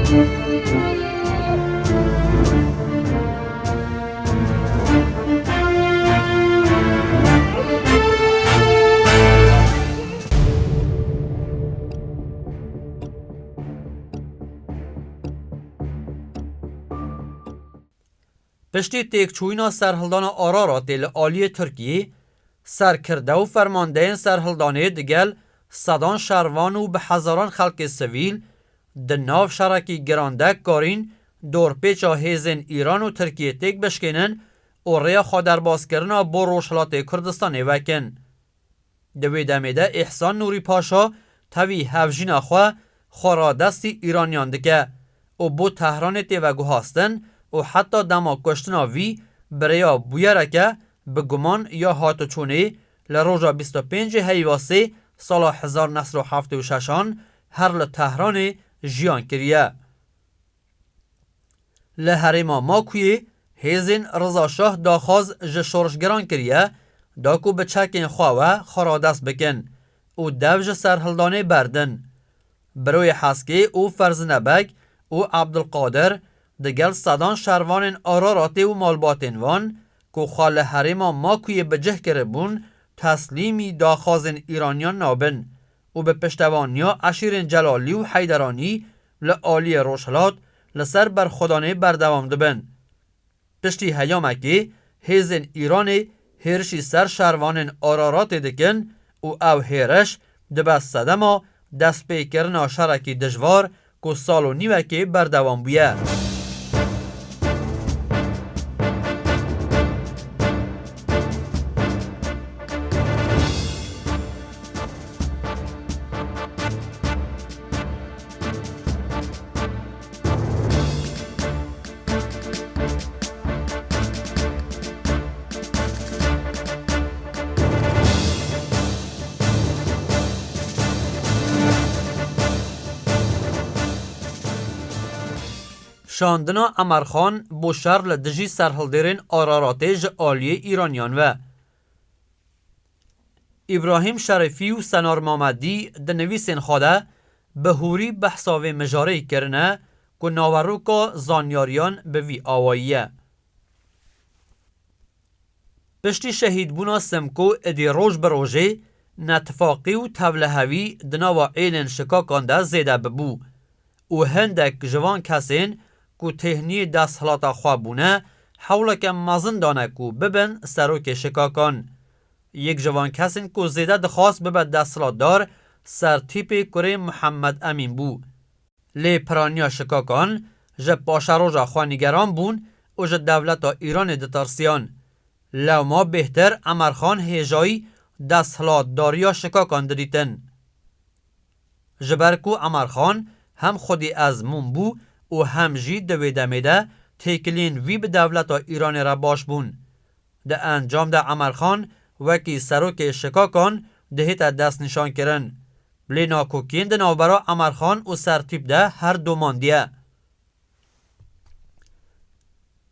پشتی تکچوینا سرهلدان آرارات عالی ترکیه سرکرده و فرمانده سرهلدانه دگل صدان شروان و به هزاران خلق سویل ده ناو شرکی گراندک کارین دور پیچا هیزن ایران و ترکیه تک بشکنن و ریا خادر باز کرنا با روشلات کردستان وکن. دوی دمیده احسان نوری پاشا تاوی هفجین خورا دستی ایرانیان دکه و بو تهران تیوگو هاستن و حتی دما کشتنا وی بریا بویرکه به گمان یا هاتو چونه لروژا 25 هیواسه سال 1976 هر لتهران جیان کریه. لحرما ماکوی هیزن رضا شاه داخواز جشورشگران کریه داکو به چکین خواه خرادست بکن او دوج سرهلدانه بردن. بروی حسکه او فرزنبک او عبدالقادر دگل صدان شروان آراراتی و مالباتین وان که خال حرما ماکوی بجه کربون تسلیمی داخوازن ایرانیان نابن و به پشتوانیا عشیرین جلالی و حیدرانی لعالی روشلات لسر بر خدانه بردوام دبن. پشتی هیامکی هیزن ایران هرشی سر شروان آرارات دکن و او هیرش دبست صدما دست پی کرنا شرکی دجوار که سالو نیوکی بردوام بیه. شاندنا امرخان بو شر لدجی سرهلدرین آراراتیج آلی ایرانیان و ابراهیم شریفی و سنار مامدی دنویسین خواده به هوری بحثاوی مجاره کرنه که ناوروکا زانیاریان به وی آوائیه. پشتی شهید بونا سمکو ادی روش بروژه نتفاقی و تولهوی دناوا ایلن شکاکانده زیده ببو و هندک جوان کسین کو تهنی دست حالاتا خوابونه حولا که مزن دانه کو ببن سروک شکاکان. یک جوان کسین کو زیده دخواست ببن دست حالات دار سر تیپ کره محمد امین بو. لی پرانیا شکاکان جه پاشروجا خوانیگران بون و جه دولتا ایران دتارسیان. لو ما بهتر امرخان هیجایی دست حالات داریا شکاکان دریتن. جبرکو امرخان هم خودی از مون بو و همجی دوی دمیده تکلین وی به دولت ایران را باش بون. ده انجام ده امرخان وکی سروک شکاکان دهیت دست نشان کرن. بلی ناکوکین ده نوبرا امرخان و سرتیب ده هر دو ماندیه.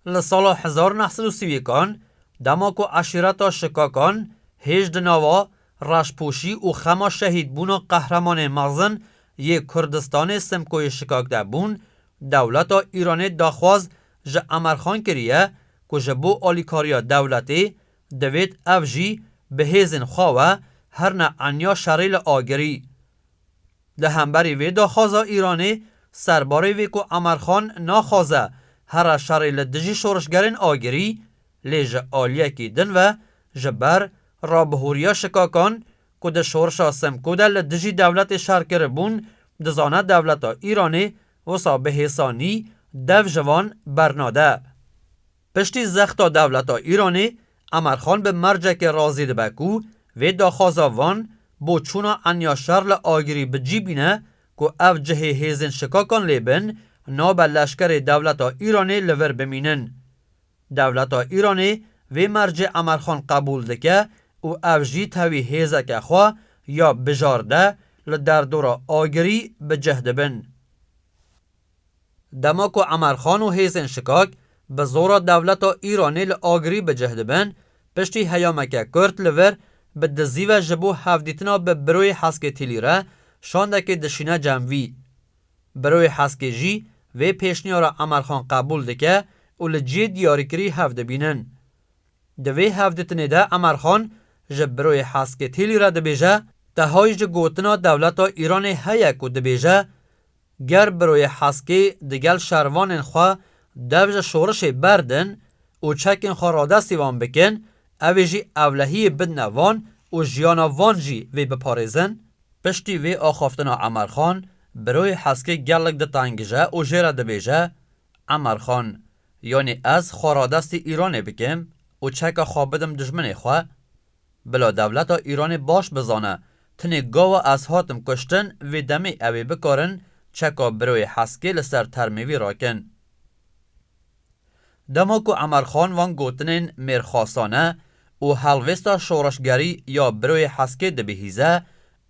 لسال 1931 دماکو عشیرتا شکاکان هیچ ده نوا رشپوشی و خما شهید بون و قهرمان مغزن یک کردستان سمکوی شکاک ده بون دولت ایران داخواز جه امرخان کریه که جه بو آلیکاریا دولتی دوید افجی به هیزن خواه هر نه عنیا شریل آگری. ده همبری وی داخوازا ایرانی سرباری وی که امرخان ناخوازه هر شریل دجی شورشگرین آگری لی جه آلیه کی دن و جه بر را بهوریا شکاکان که ده شورشا سمکو ده لدجی دولت شرکر بون دزانه دولت ایرانی وسا به حسانی دو جوان برناده. پشتی زختا دولت ایرانی امرخان به مرجک رازید بکو و داخوازا وان بو چونا انیا شرل آگری بجیبینه که او جه هیزن شکاکان لیبن ناب لشکر دولت ایرانی لور بمینن. دولت ایرانی و مرجع امرخان قبول دکه و او جی تاوی هیزک خواه یا بجارده لدر دورا آگری بجهده بن. دماکو امرخان و هیزن شکاک به زورا دولت ایرانی لآگری بجهده بن پشتی هیامکه کرد لور به دزیو جبو هفدیتنا به بروی حسک تیلیره شانده که دشینه جموی. بروی حسک جی و پیشنیا را امرخان قبول دکه و لجی دیاری کری هفته بینن. دوی هفته تنیده امرخان جبروی حسکه تیلی را دبیجه تهایج گوتنا دولتا ایران هیک و دبیجه گر بروی حسکه دگل شروان خواه دوج شورش بردن و چکن خاراده سیوان بکن اویجی اولهی بدن وان و جیانا وان جی وی بپارزن پشتی وی آخافتنا امرخان بروی حسکه گلک ده تنگجه و جیره دبیجه امرخان یعنی از خارادست ایران بکم و چک خوابدم دجمن خواه بلا دولتا ایران باش بزانه تنی گاوا از هاتم کشتن و دمی اوی بکارن چکا بروی حسکه لسر ترمیوی راکن. دماکو امرخان وان گوتنین میرخواستانه و حلوستا شورشگری یا بروی حسکه دبیهیزه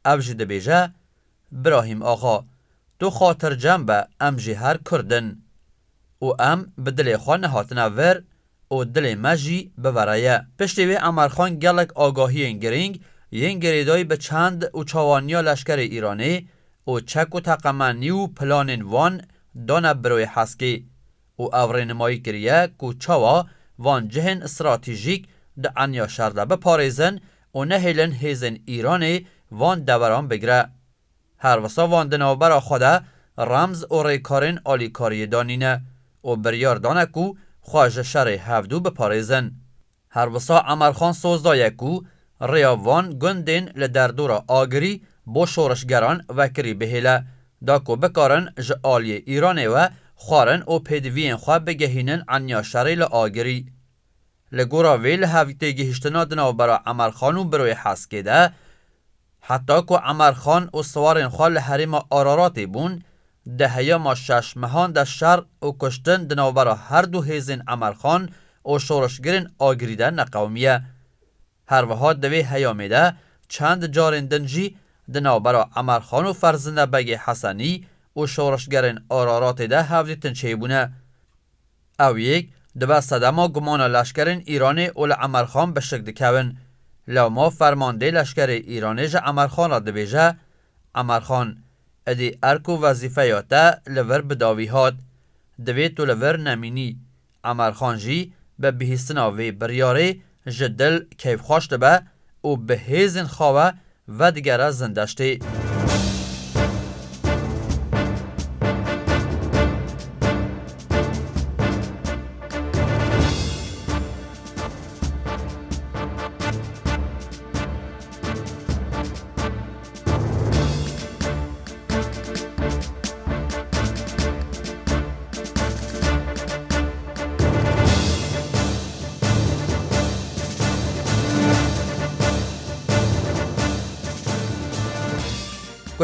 اوج دبیجه براهیم آقا تو خاطر جنبه ام جهر کردن و ام بدل خواه نهاتنه ور و دل مجی بورایه. پشتیوی امرخان گلک آگاهی انگرینگ ین گریدای به چند و چوانیا لشکر ایرانی و چک و تقمنی و پلانین وان دانه بروی حسکه و اورینمایی کریه که چوا وان جهن استراتیژیک ده انیا شرده بپاریزن و نهیلن هیزن ایرانی وان دوران بگره. هر وسا وان دنوبر خوده رمز و ریکارین آلیکاری دانینه و بریار دانه که خواهج شر هفدو بپاریزن. هر وسا امرخان سوزدایه که ریاوان گندین لدردور آگری بو شورشگران وکری بهیله دا که بکارن جعالی ایرانی و خوارن و پیدوین خواه بگهینن عنیا شری لآگری. لگورا ویل هفته گهشتنا دنو برا امرخانو بروی حسکه ده حتی که امرخان و سوارن خواه لحریم آراراتی بون ده هیاما شش مهان ده شر و کشتن دنو برا هر دو هیزین امرخان و شورشگرین آگری ده نقومیه. هر وها دوی هیامی ده چند جارن دنجی دنو برا امرخان و فرزنده بگ حسنی و شورشگرین آرارات ده هفته تنچه بونه. او یک دبا صدما گمان لشکرین ایرانی اول امرخان بشکل کون لو ما فرمانده لشکر ایرانی جا امرخان را دبیجه امرخان ادی ارکو وظیفه یاته لور بداوی هاد دوی تو لور نمینی امرخان جی به بهیستنا وی بریاره جدل کیف خوشت به و به هیزن خواه و دیگر زندشته.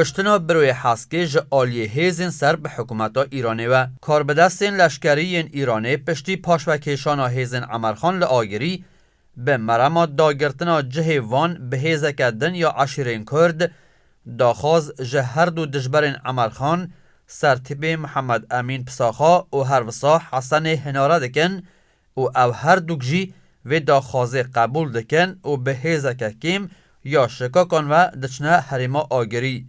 کشتنا بروی حسکه جعالی هیزن سر به حکومتا ایرانی و کاربدستین لشکری ایرانی پشتی پاشوکیشانا هیزن امرخان لآگری به مرما داگرتنا جه وان به هیزکدن یا عشیرین کرد داخواز جه هر دو دجبرین امرخان سرتیب محمد امین پساخا و هر وسا حسن هناره دکن و او هر دو جی و داخوازه قبول دکن و به هیزککیم یا شکاکان و دچنه حریما آگری.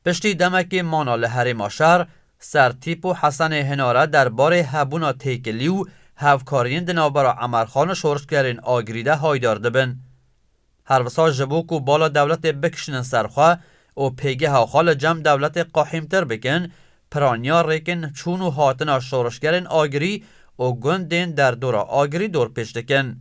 پشتی دمکی مانا لحریما شهر سرتیپ و حسن هناره دربار هبونا تیکلی و هفکارین دنابرا امرخان و شورشگرین آگریده هایدار دبن. هر وسا جبوک و بالا دولت بکشنن سرخواه و پیگه خال جمع دولت قاحیمتر بکن پرانیا ریکن چون و هاتنا شورشگرین آگری و گندین در دورا آگری دور پیش دکن.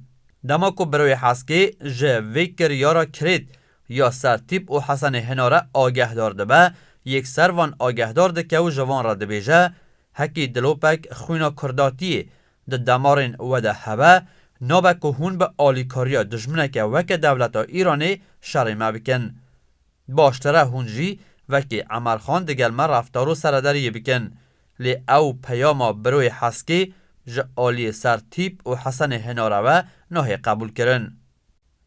دماکو بروی حسکه جوی کریارا کرید یا سرتیپ و حسن هناره آگه دارده به یک سروان آگه دارده که و جوان را دبیجه هکی دلوپک خوینا کرداتی ده دمارین و ده هبه نابک و هون به آلیکاریا دجمنه که وک دولتا ایرانی شریمه بکن. باشتره هونجی وکی امرخان دگلمه رفتارو سردری بکن لی او پیاما بروی حسکه جعالی سرتیپ و حسن هناره و نهی قبول کرن.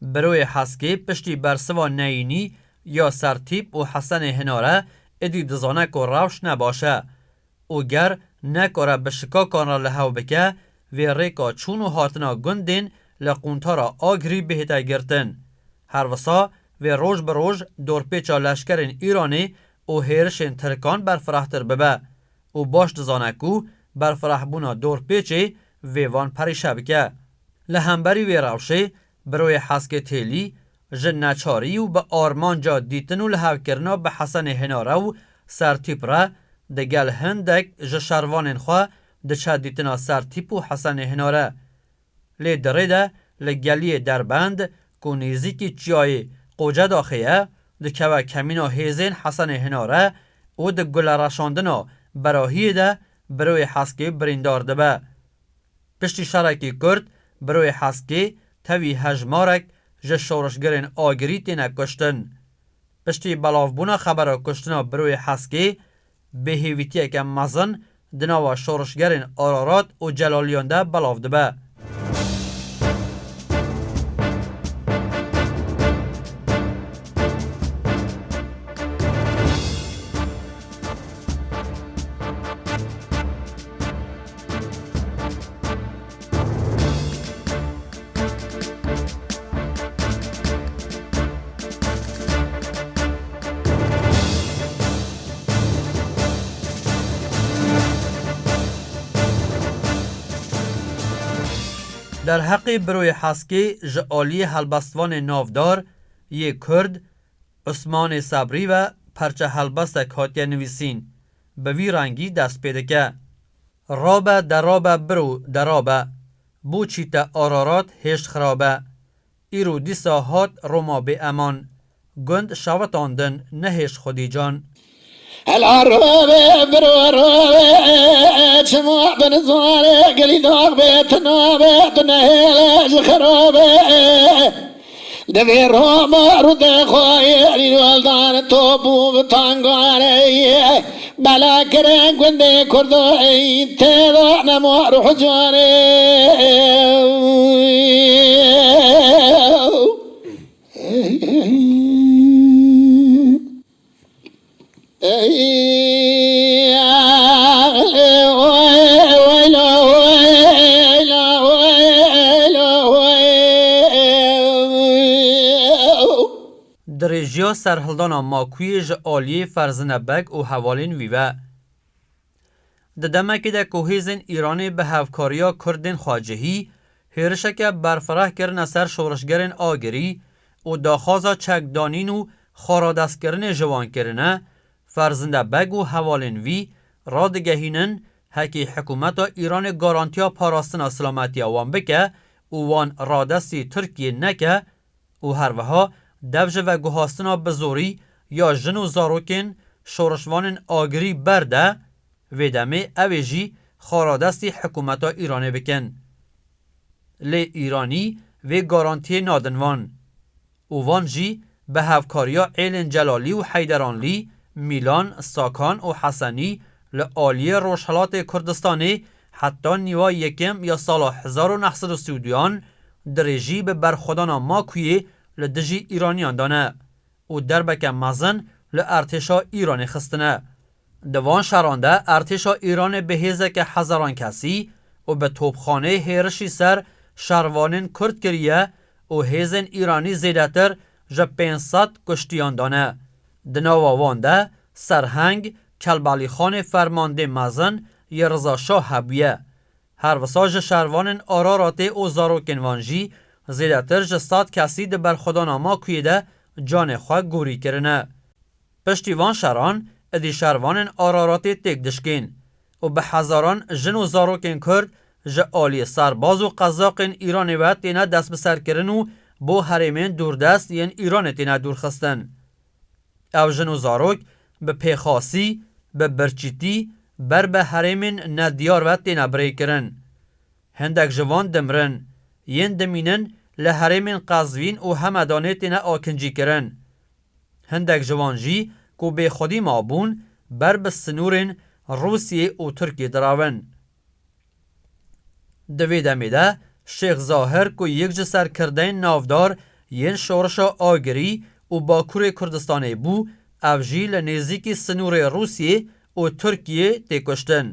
بروی حسکه پشتی برسوا نینی یا سرتیپ و حسن هناره ادی دزانه که روش نباشه او گر نکاره بشکاکان را لحو بکه و ریکا چون و هاتنا گندین لقونتا را آگری بهتا گرتن. هر وسا و روز بروز دورپیچا لشکرین ایرانی و هیرشین ترکان برفرحتر ببه و باش دزانکو برفرح بونا دور پیچه ویوان پریشه بکه. لهمبری وی روشه بروی حسک تیلی جن نچاری و به آرمان جا دیتن و لحو کرنا به حسن هناره و سرتیپ را ده گل هندک جه شروان خواه ده چه دیتنا سرتیپ و حسن هناره. لی دره ده لگلی دربند که نیزیکی چیای قوجه داخیه ده که و کمینا هیزین حسن هناره و ده گل رشاندنا براهی ده بروی حسکی بریندار ده به. پشتی شرکی کرد بروی حسکی تاوی هجمارک جه شورشگرین آگری تینه کشتن. پشتی بلافبونا خبره کشتنا بروی حسکی به هیویتیه که مزن دناوا شورشگرین آرارات و جلالیان ده بلاف ده به. در حق بروی حسکی جعالی هلبستوان نافدار یک کرد عثمان صبری و پرچه هلبستک هاتیه نویسین به وی رنگی دست پیده که رابه درابه برو درابه بو چیت آرارات هشت خرابه ایرو دیسا هات روما به امان گند شوتاندن نهش خودی جان العروبة بروبة شموع بنزوانة قلي دوغ بيتنابة تنهيل خرابة دبي روما رد خوي الوالدان توبو بتانقواني بلا كرين قندي كردو تيضا نمو روح جواني درجیا سرهلدانا ماکوی جعالی فرزنبک و حوالین ویوه. ددمکی ده کوهیزن ایرانی به هفکاریا کردین خواجهی هرشک برفرح کرن سر شورشگرین آگری و داخازا چکدانین و خارادست کرن جوان کرنه فرزنبک و حوالین وی را دگهینن هکی حکومت ایران گارانتیا پاراستن سلامتی وان بکه و وان رادستی ترکیه نکه و هر وها دوج و گوهاستنا بزوری یا جن و زاروکن شورشوان آگری برده و دمه اویجی خارادستی حکومت ایرانه بکن. لی ایرانی و گارانتی نادنوان و وان جی به هفکاریا ایلن جلالی و حیدرانلی میلان، ساکان و حسنی لعالی روشحلات کردستانی حتی نیوه یکم یا سال 1932 درجی به برخودانا ماکویه لدجی ایرانیان دانه و دربکه مزن لارتشا ایرانی خستنه. دوان شرانده ارتشا ایران به هزه که هزاران کسی و به توپخانه هیرشی سر شروانین کرد کریه و هزن ایرانی زیدتر جه 500 کشتیان دانه. دناوانده سرهنگ کلبالی خان فرمانده مزن ی رضا شاه هبیه. هر وساج شروانین آرارات او زاروکن وانجی زیدتر جه 100 کسی ده برخودان ما کویده جان خواه گوری کرنه. پشتیوان شران ادی شروانین آرارات تک دشکین و به هزاران جن و زاروکن کرد جه آلی سرباز و قزاقین ایران و تینه دست بسر کرن و بو حریمین دوردست ین ایران تینه دور خستن. او جن و زاروک به پیخاسی به برچیتی بر به حریمین ندیار و تینه بری کرن. هندک جوان دمرن ین دمینن لحریمین قزوین و همدانه تینه آکنجی کرن. هندک جوان جی کو به خودی مابون بر به سنورین روسیه و ترکی دراون. دوی دمیده شیخ ظاهر کو یک جسر کردین نافدار ین شورش آگری و باکور کردستانه بو افجی لنزیکی سنور روسیه و ترکیه تکشتن.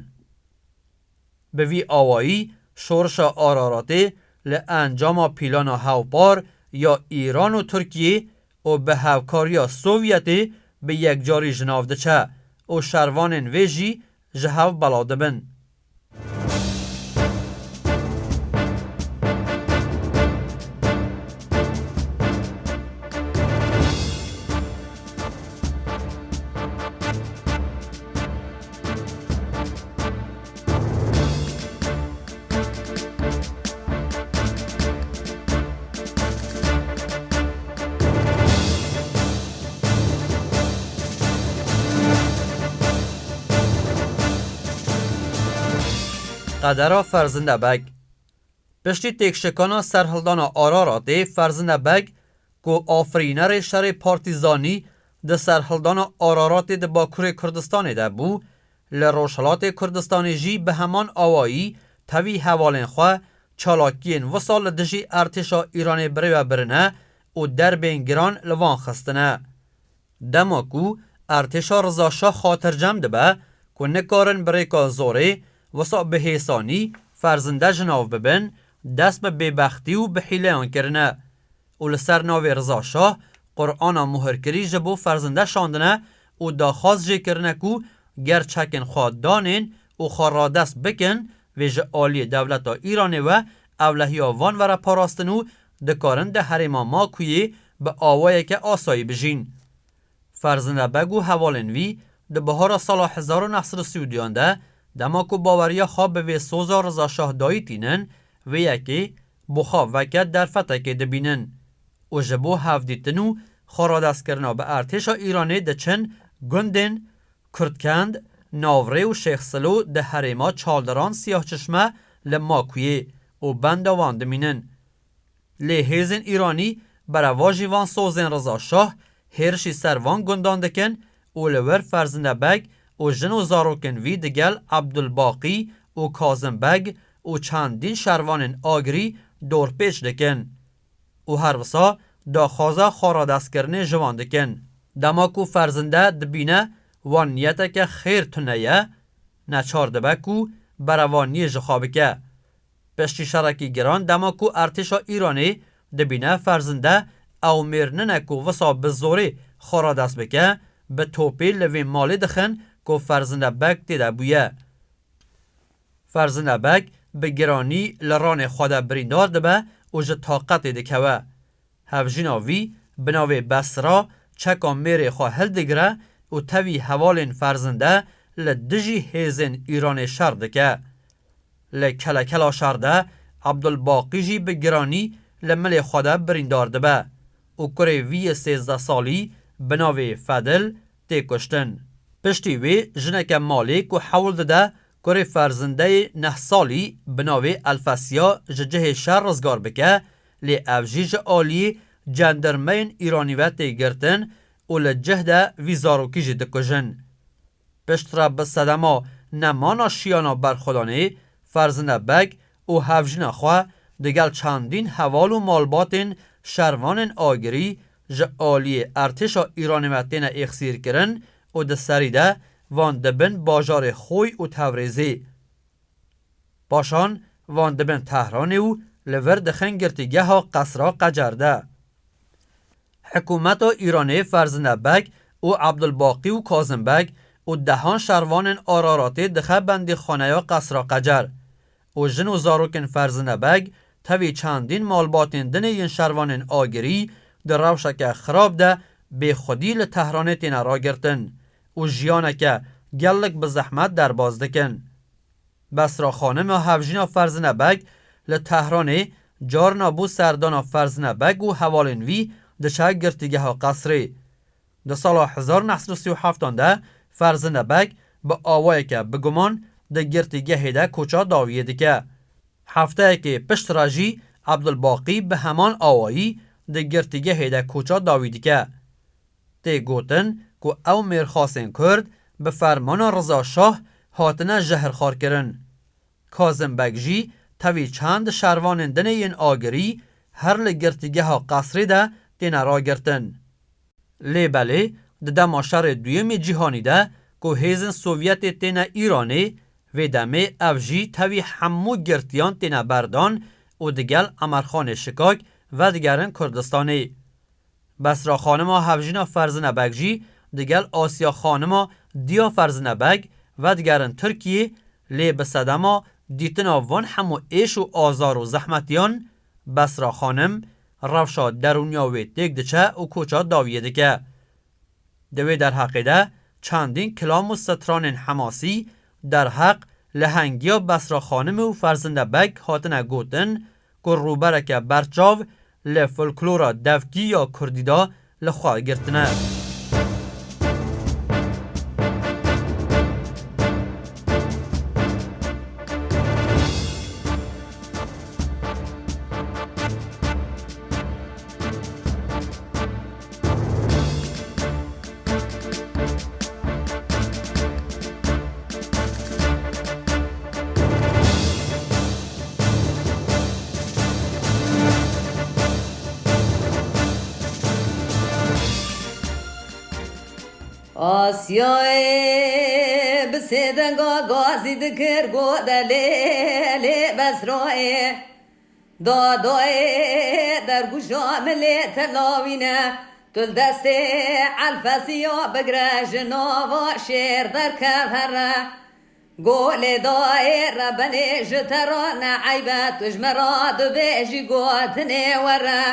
به وی آوایی شورش آراراته لانجام پیلان هاوپار یا ایران و ترکیه و به هاوکاریا سوویتی به یک جاری جناوده چه و شروان ویجی جهاو بلاده بن. قدر فرزنده بگ پشتی تکشکانا سرهلدانا آراراته فرزنده بگ کو آفرینر شر پارتیزانی ده سرهلدانا آرارات ده باکور کردستان ده بو لروشلات کردستان جی به همان آوایی توی حوالین خواه چالاکین و سال دجی ارتشا ایران بری و برنه و در بینگران لوان خستنه. دماکو ارتشا رضاشاه خاطر جمع ده به که نکارن بری که زوره وسا به حسانی فرزنده جناو ببن دست به ببختی و به حیله آن کرنه و لسر ناوی رضا شاه قرآن مهر کری جبو فرزنده شاندنه و داخواست جه کرنه کو گر چکن خواد دانین و خارا دست بکن ویژه آلی دولتا ایرانه و اولهی آوان ور پاراستنو دکارن ده حریما ما کویه به آوائه که آسایی بجین. فرزنده بگو حوالنوی ده بهار سال 1932 ده دماکو باوریا خواب به وی سوزا رضا شاه دایی تینن و یکی بخواب وکت در فتح که دبینن و جبو هفدیتنو خارا دست کرنا به ارتشا ایرانه ده چن گندن، کردکند، ناوره و شیخ سلو ده حریما چالدران سیاه چشمه لماکویه و بندوان دمینن. لیهیزن ایرانی برواجی وان سوزن رضا شاه هرشی سروان گندان دکن و لور فرزنده بگ و جن و زاروکن وی دگل عبدالباقی و کازم بگ و چندین شروان آگری دور پیش دکن و هر وسا داخوازا خارا دست کرنه جوان دکن. دماکو فرزنده دبینه وان نیته که خیر تنیه نچار دبکو بروانی جخابه که. پشتی شرکی گران دماکو ارتشا ایرانی دبینه فرزنده او میرننکو وسا بزوری خارا دست بکه به توپی لوی مالی دخن که فرزنده بگ دیده بویه. فرزنده بگ به گرانی لران خواده بریندار دبه و جه طاقت دکه و هفجیناوی بناوی بسرا چکا میره خواه هل دگره و توی حوالین فرزنده لدجی هیزن ایران شر دکه. لکلکلا شرده عبدالباقی جی به گرانی لمل خواده بریندار دبه و کره وی 13 سالی بناوی فدل تی کشتن. پشتی وی جنک مالک و حول داده کره فرزنده 9 سالی بناوی الفاسیا جه شر رزگار بکه لی افجیج آلی جندرمین ایرانی و تی گرتن و لجهده ویزاروکی جده کجن. پشت را به صدما نمانا شیانا برخودانه فرزنده بگ و هفجین خواه دگل چندین حوال و مالباتین شروان آگری جه آلی ارتشا ایرانی و تین اخسیر کرن و ده سریده وان دبن باجار خوی و توریزی. پاشان وان دبن تهرانی و لور دخن گرتیگه ها قصرا قجرده. حکومت ایرانی فرزنده بگ و عبدالباقی و کازم بگ و دهان شروان آراراتی دخه بندی خانه یا قصرا قجر و جن و زاروکن فرزنده بگ توی چندین مالباتین دن این شروان آگری در روشک خراب ده به خودی لتهران تینا را گرتن و جیانه که گلک به زحمت در باز دکن. بسرا خانم هفجین فرزنده بگ لتهران جار نابو سردان فرزنده بگ و حوالنوی دچه گرتیگه ها قصری. ده سال 1937 ده فرزنده بگ به آوایی که بگمان ده گرتیگه هیده کچا داویه دکه. هفته که پشت راجی عبدالباقی به همان آوایی ده گرتیگه هیده کچا داویه دکه. تی گوتن که او میرخواستین کرد به فرمان رضا شاه هاتنه جهرخار کرن. کازم بگ جی توی چند شروان دن این آگری هر لگرتیگه ها قصری ده تینا را گرتن. لی بله ده دماشر دویم جیهانی ده که هیزن سوویت تینا ایرانی و دمه افجی توی همو گرتیان تینا بردان و دگل امرخان شکاک و دگرن کردستانی. بسرا خانما هفجینا فرزنه بگ جی دگل آسیا خانما دیا فرزنه بگ و دگرن ترکیه لی بسدما دیتنا وان همو ایش و آزار و زحمتیان بسرا خانم روشا درونیاوی دیگ دچه و کوچا داویه دکه. دوی در حقیده چندین کلام و ستران حماسی در حق لهنگیا بسرا خانم و فرزنده بگ هاتنه گوتن که روبرک برچاو لفولکلورا دفگی یا کردیدا لخواه گرتنه. آسیای بسیدنگا گازی دکر گودلی لی بسرای دادای در گوشام لی تلاوینه تل دست الفاسیا بگرش نوا شیر در کفره گول دای ربنی جتران عیبت اجمراد بیجی گوتنی وره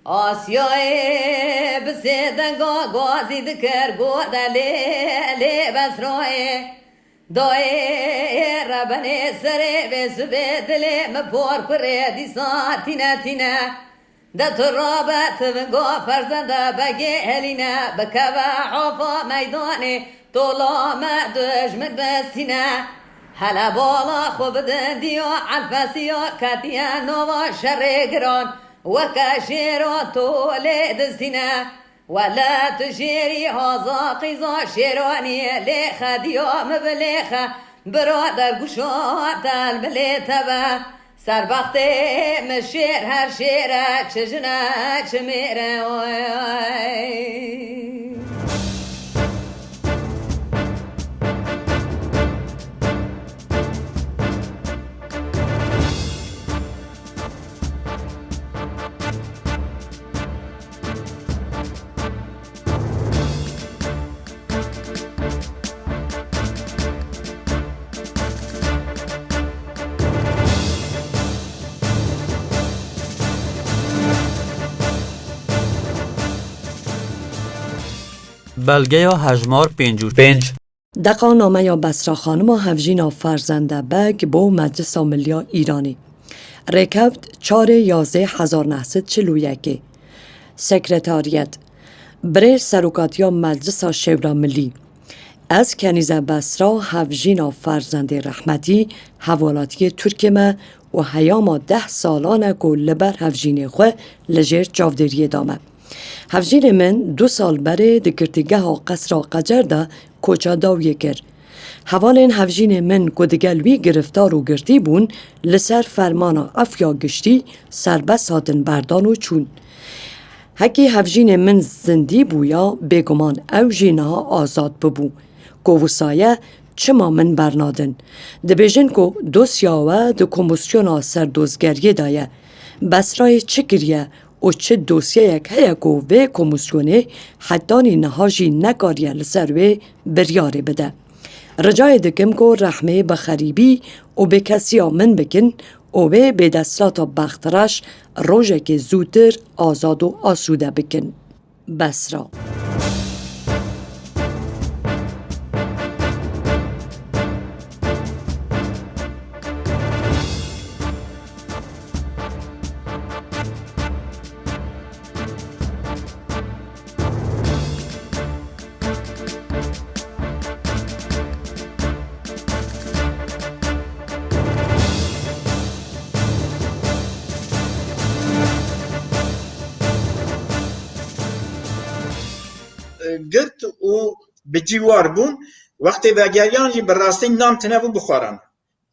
آسیای بسیدنگا گازی دکر گودلی لی بسرای دای ربنی سری بسبه دلی مپور کره دیسا تینه ده ترابت بگو فرزنده بگی هلینه بکوه حفا میدانی طولا مدجمن بسینه هلا بالا خوب دندیو الفاسیو کتیا نوا شرگران وكاشيرو تولي دستنا ولا تشيري هذا قيزا شيراني ليخا ديوم بليخا برادر قشوات المليتبا سربختي مشير هر شيرك شجنك شميره بلگه یا هجمار 55 دقا نامه یا بسرا خانم و هفجینا فرزنده بگ بو مجلس ملیا ایرانی رکبت 4/11/1941 سکرتاریت بره سروکاتیا مجلس شورا ملی از کنیزه بسرا هفجینا فرزنده رحمتی حوالاتی ترکمه و هیاما 10 سالانه که لبر هفجین خو لجر جاودریه دامه. هفجین من 2 سال بره دکرتگه ها قصر قجر ده کوچا داویه کر. حوالین هفجین من که دگلوی گرفتار و گرتی بون لسر فرمانا افیا گشتی سربست هاتن بردان و چون. هکی هفجین من زندی بویا بگمان او جینها آزاد ببو. گوسایه چما من برنادن. دبیجن که دوسیاوه دو کمیسیون سردوزگریه دایه. بسرای چکریه و چه دوسیه یک هیا که و کمیسیونه حدانی نهاجی نگاریه لسروه بریاره بده. رجای دکم که رحمه بخریبی و به کسی آمن بکن و به دستلات بخترش روژه که زودتر آزاد و آسوده بکن. بسرا گرت و بجیوار بون وقتی وگریان جی براستی نام تنبو بخورن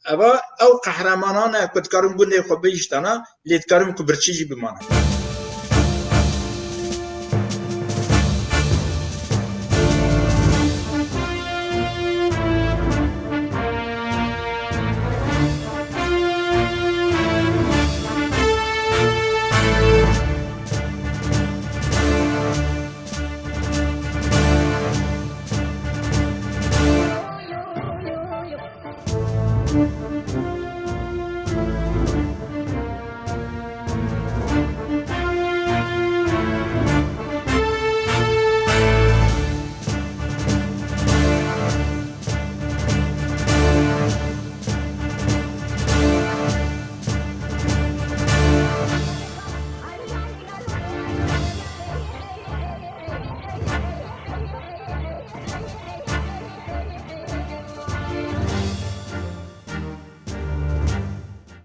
اما او قهرمانان کدکارم گنده خو بیشتانا لیدکارم که برچی جی بمانن باشین.